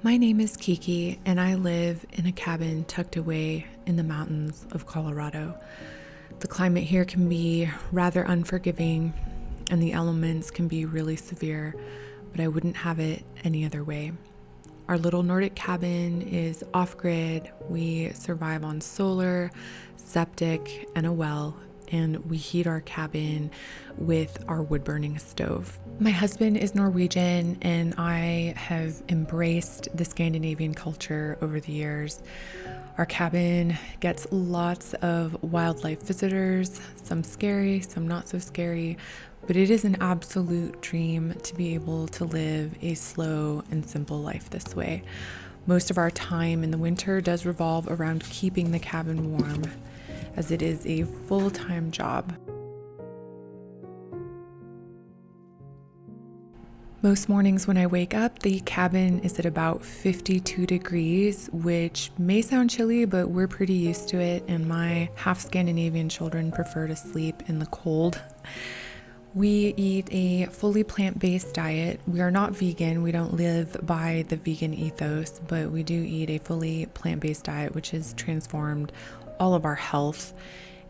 My name is Kiki, and I live in a cabin tucked away in the mountains of Colorado. The climate here can be rather unforgiving, and the elements can be really severe, but I wouldn't have it any other way. Our little Nordic cabin is off-grid. We survive on solar, septic, and a well, and we heat our cabin with our wood-burning stove. My husband is Norwegian, and I have embraced the Scandinavian culture over the years. Our cabin gets lots of wildlife visitors, some scary, some not so scary, but it is an absolute dream to be able to live a slow and simple life this way. Most of our time in the winter does revolve around keeping the cabin warm, as it is a full-time job. Most mornings when I wake up, the cabin is at about 52 degrees, which may sound chilly, but we're pretty used to it, and my half Scandinavian children prefer to sleep in the cold. We eat a fully plant-based diet. We are not vegan. We don't live by the vegan ethos, but we do eat a fully plant-based diet, which has transformed all of our health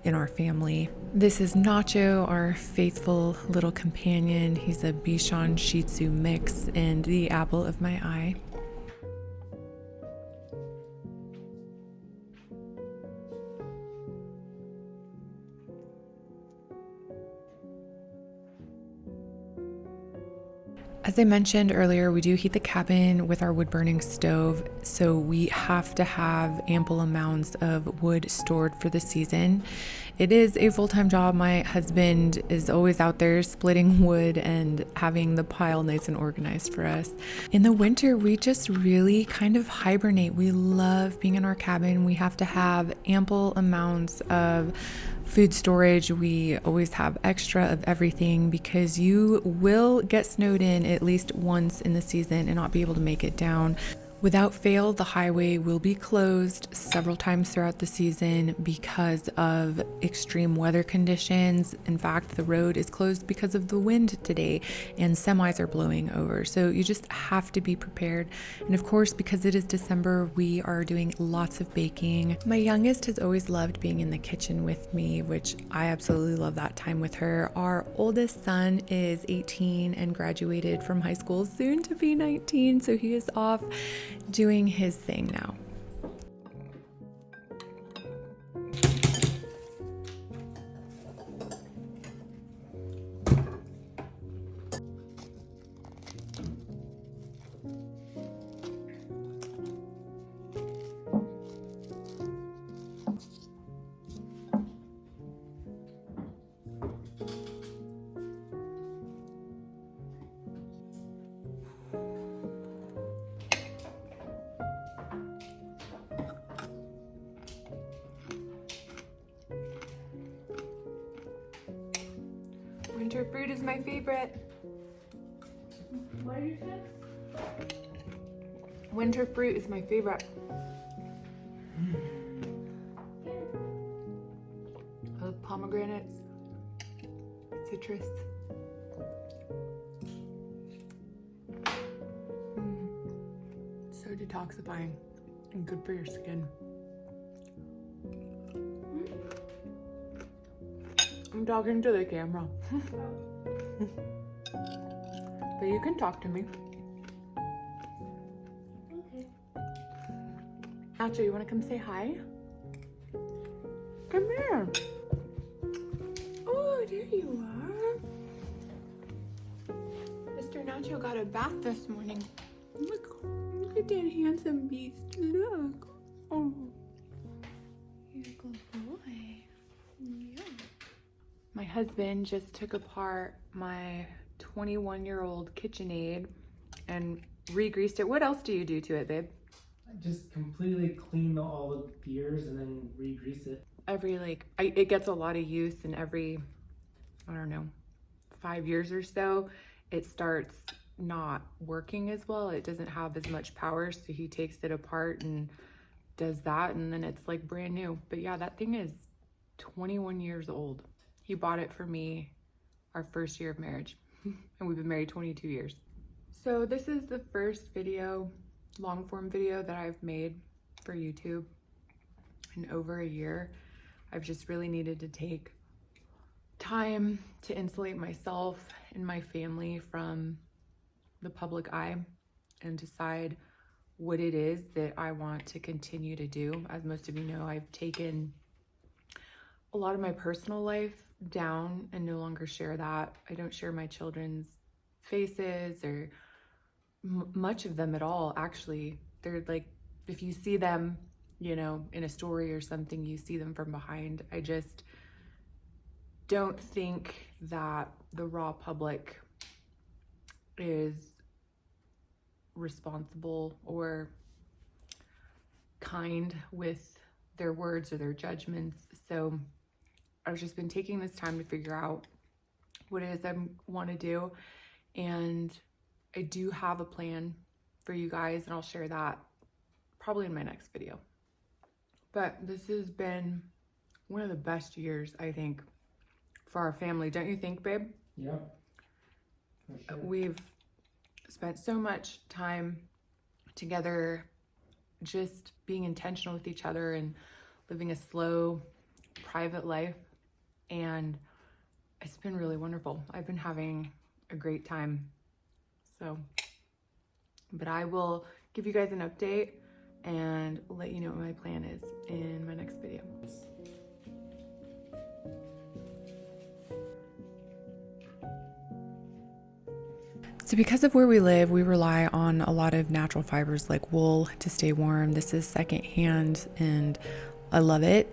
in our family. This is Nacho, our faithful little companion. He's a Bichon Shih Tzu mix and the apple of my eye. As I mentioned earlier, we do heat the cabin with our wood-burning stove, so we have to have ample amounts of wood stored for the season. It is a full-time job. My husband is always out there splitting wood and having the pile nice and organized for us. In the winter, we just really kind of hibernate. We love being in our cabin. We have to have ample amounts of food storage. We always have extra of everything because you will get snowed in at least once in the season and not be able to make it down. Without fail, the highway will be closed several times throughout the season because of extreme weather conditions. In fact, the road is closed because of the wind today and semis are blowing over. So you just have to be prepared. And of course, because it is December, we are doing lots of baking. My youngest has always loved being in the kitchen with me, which I absolutely love that time with her. Our oldest son is 18 and graduated from high school, soon to be 19. So he is off doing his thing now. Winter fruit is my favorite. What did you say? Winter fruit is my favorite. I love pomegranates, citrus. So detoxifying and good for your skin. I'm talking to the camera. But you can talk to me. Okay. Nacho, you want to come say hi? Come here. Oh, there you are. Mr. Nacho got a bath this morning. Look at that handsome beast. Look. Oh. You're a good boy. Yeah. My husband just took apart my 21-year-old KitchenAid and re-greased it. What else do you do to it, babe? I just completely clean all the gears and then re-grease it. It gets a lot of use, and every, I don't know, 5 years or so, it starts not working as well. It doesn't have as much power, so he takes it apart and does that, and then it's like brand new. But yeah, that thing is 21 years old. He bought it for me our first year of marriage, and we've been married 22 years. So this is the first video long form video that I've made for YouTube in over a year. I've just really needed to take time to insulate myself and my family from the public eye and decide what it is that I want to continue to do. As most of you know, I've taken a lot of my personal life down and no longer share that. I don't share my children's faces or much of them at all, actually. They're like, if you see them, you know, in a story or something, you see them from behind. I just don't think that the raw public is responsible or kind with their words or their judgments. So I've just been taking this time to figure out what it is I want to do. And I do have a plan for you guys, and I'll share that probably in my next video. But this has been one of the best years, I think, for our family. Don't you think, babe? Yeah. For sure. We've spent so much time together, just being intentional with each other and living a slow, private life. And it's been really wonderful. I've been having a great time. So, but I will give you guys an update and let you know what my plan is in my next video. So because of where we live, we rely on a lot of natural fibers like wool to stay warm. This is secondhand and I love it.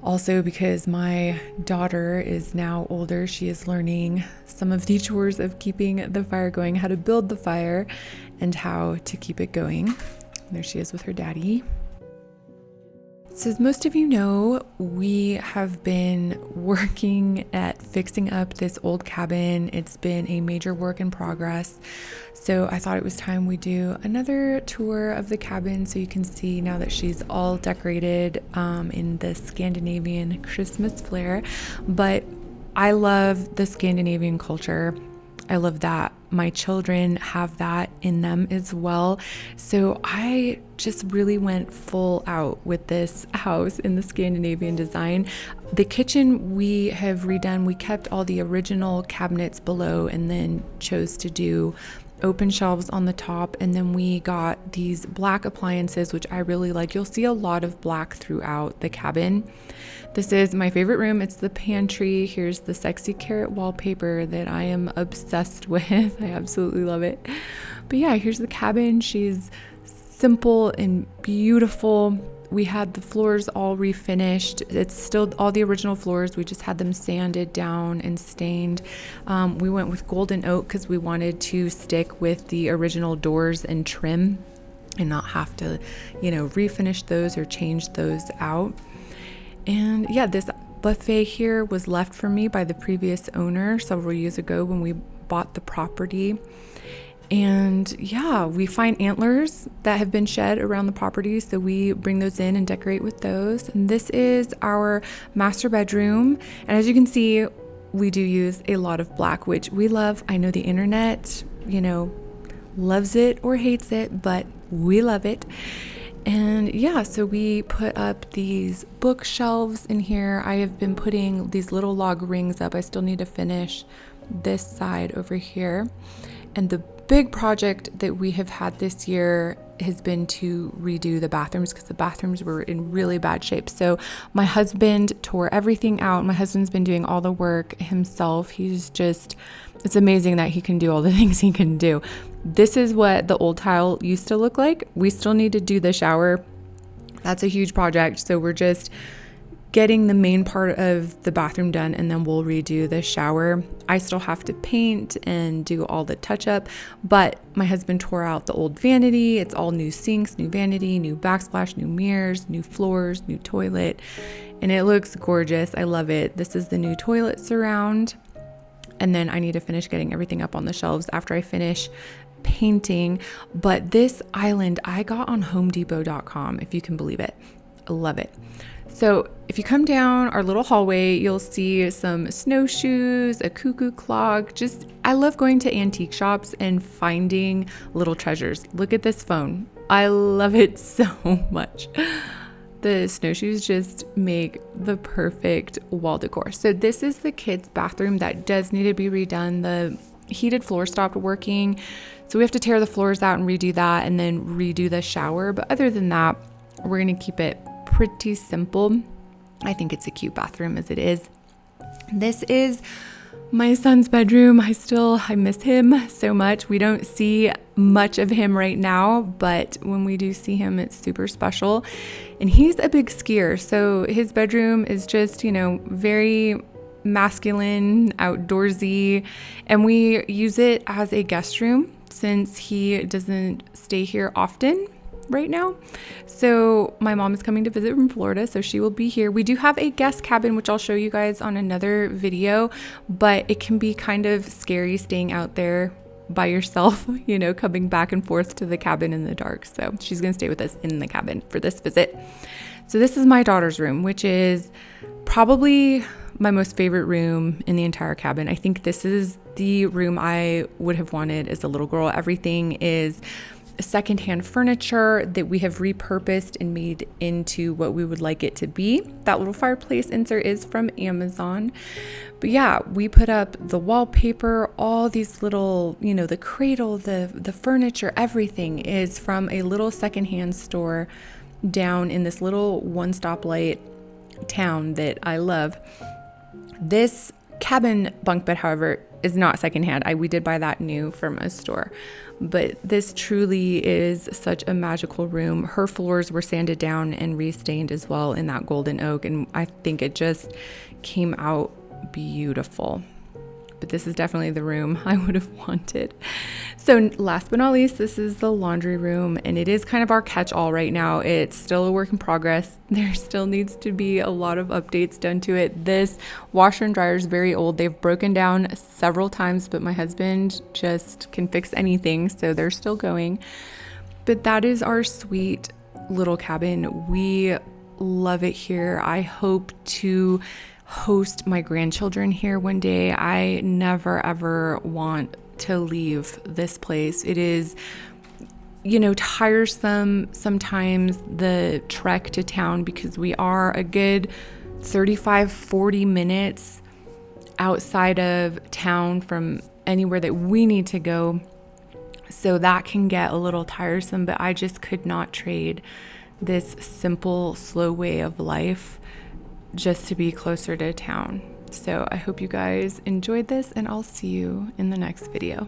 Also, because my daughter is now older, she is learning some of the chores of keeping the fire going, how to build the fire and how to keep it going. There she is with her daddy. So as most of you know, we have been working at fixing up this old cabin. It's been a major work in progress. So I thought it was time we do another tour of the cabin so you can see now that she's all decorated in the Scandinavian Christmas flair. But I love the Scandinavian culture. I love that my children have that in them as well. So I just really went full out with this house in the Scandinavian design. The kitchen we have redone. We kept all the original cabinets below and then chose to do open shelves on the top, and then we got these black appliances, which I really like. You'll see a lot of black throughout the cabin. This is my favorite room. It's the pantry. Here's the sexy carrot wallpaper that I am obsessed with. I absolutely love it. But yeah, here's the cabin. She's simple and beautiful. We had the floors all refinished. It's still all the original floors. We just had them sanded down and stained. We went with golden oak because we wanted to stick with the original doors and trim and not have to, refinish those or change those out. And yeah, this buffet here was left for me by the previous owner several years ago when we bought the property. And yeah, we find antlers that have been shed around the property, so we bring those in and decorate with those. And this is our master bedroom. And as you can see, we do use a lot of black, which we love. I know the internet, loves it or hates it, but we love it. And yeah, so we put up these bookshelves in here. I have been putting these little log rings up. I still need to finish this side over here. And the big project that we have had this year has been to redo the bathrooms because the bathrooms were in really bad shape. So my husband tore everything out. My husband's been doing all the work himself. It's amazing that he can do all the things he can do. This is what the old tile used to look like. We still need to do the shower. That's a huge project. So we're just getting the main part of the bathroom done, and then we'll redo the shower. I still have to paint and do all the touch up, but my husband tore out the old vanity. It's all new sinks, new vanity, new backsplash, new mirrors, new floors, new toilet, and it looks gorgeous. I love it. This is the new toilet surround. And then I need to finish getting everything up on the shelves after I finish painting. But this island I got on homedepot.com, if you can believe it. I love it. So if you come down our little hallway, you'll see some snowshoes, a cuckoo clock. I love going to antique shops and finding little treasures. Look at this phone. I love it so much. The snowshoes just make the perfect wall decor. So this is the kids' bathroom that does need to be redone. The heated floor stopped working, so we have to tear the floors out and redo that, and then redo the shower. But other than that, we're gonna keep it pretty simple. I think it's a cute bathroom as it is. This is my son's bedroom. I miss him so much. We don't see much of him right now, but when we do see him, it's super special. And he's a big skier, so his bedroom is just, very masculine, outdoorsy, and we use it as a guest room since he doesn't stay here often right now. So my mom is coming to visit from Florida, so she will be here. We do have a guest cabin, which I'll show you guys on another video, but it can be kind of scary staying out there by yourself, coming back and forth to the cabin in the dark. So she's gonna stay with us in the cabin for this visit. So this is my daughter's room, which is probably my most favorite room in the entire cabin. I think this is the room I would have wanted as a little girl. Everything is secondhand furniture that we have repurposed and made into what we would like it to be. That little fireplace insert is from Amazon. But yeah, we put up the wallpaper, all these little, the cradle, the furniture, everything is from a little secondhand store down in this little one-stoplight town that I love. This cabin bunk bed, however, is not secondhand. We did buy that new from a store. But this truly is such a magical room. Her floors were sanded down and restained as well in that golden oak, and I think it just came out beautiful. But this is definitely the room I would have wanted. So last but not least, this is the laundry room, and it is kind of our catch-all right now. It's still a work in progress. There still needs to be a lot of updates done to it. This washer and dryer is very old. They've broken down several times, but my husband just can fix anything, so they're still going. But that is our sweet little cabin. We love it here. I hope to host my grandchildren here one day. I never ever want to leave this place. It is, tiresome sometimes, the trek to town, because we are a good 35-40 minutes outside of town from anywhere that we need to go. So that can get a little tiresome, but I just could not trade this simple, slow way of life just to be closer to town. So I hope you guys enjoyed this, and I'll see you in the next video.